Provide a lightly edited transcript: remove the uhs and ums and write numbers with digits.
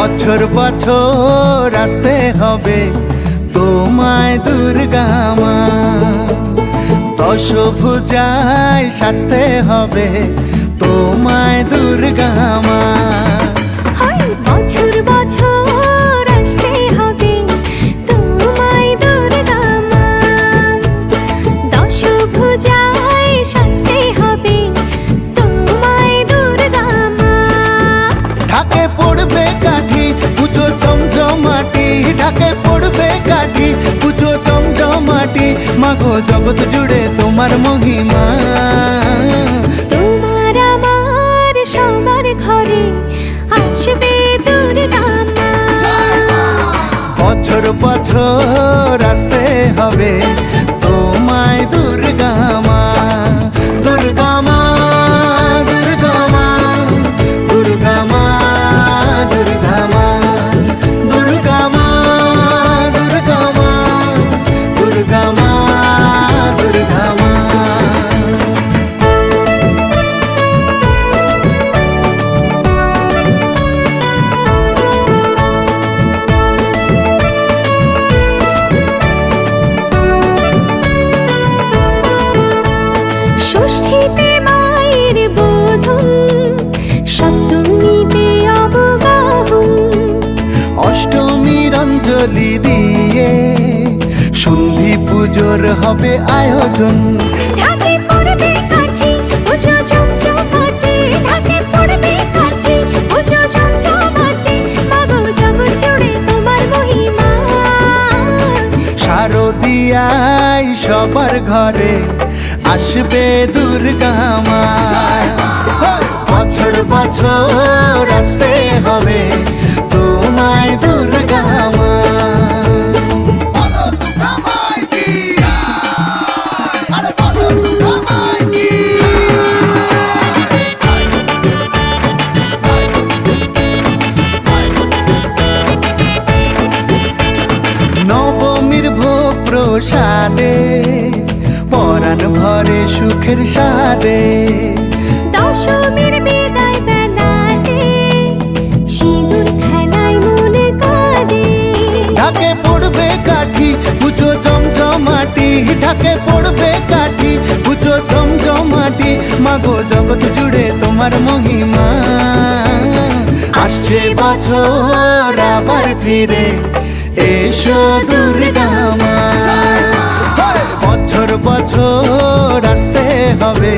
বছর বছর আসতে হবে তোমায় দুর্গা মা, দশভুজায় সাজতে হবে তোমায় দুর্গা মা। বছর বছর আসতে হবে তোমায় দুর্গা মা, দশভুজায় সাজতে হবে তোমায় দুর্গা মা। ঢাকে পড়বে কাঠি পুজো জমজমাটি, ঢাকে পড়বে কাঠি পুজো জমজমাটি, মাগো জগৎ জুড়ে তোমার মহিমা। তোমার আমার সবার ঘরে আসবে দুর্গা মা। বছর বছর আসতে হবে তোমায় দুর্গা মা, দুর্গা মা, দুর্গা মা, দুর্গা মা, দুর্গা মা, দুর্গা মা, দুর্গা মা, দুর্গা মা, দুর্গা মা। ষষ্ঠীতে মায়ের বোধন, সপ্তমীতে অবগাহন, অষ্টমীর অঞ্জলি দিয়ে সন্ধি পুজোর হবে আয়োজন। ঢাকে পড়বে কাঠি পুজো জমজমাটি, ঢাকে পড়বে কাঠি পুজো জমজমাটি, মাগো জগৎ জুড়ে তোমার মহিমা। শারদিয়ায় সবার ঘরে আসবে দুর্গা মা, বছর বছর আসতে হবে তোমায় দুর্গা মা। নবমীর ভোগ প্রসাদে পরাণ ভরে সুখের সাদে, দশমীর বিদায় বেলাতে সিঁদুর খেলায় মনে কাঁদে। ঢাকে পড়বে কাঠি পুজো জমজমাটি, ঢাকে পড়বে কাঠি পুজো জমজমাটি, মাগো জগৎ জুড়ে তোমার মহিমা। আসছে বছর আবার ফিরে এসো দুর্গা মা, বছর বছর আসতে হবে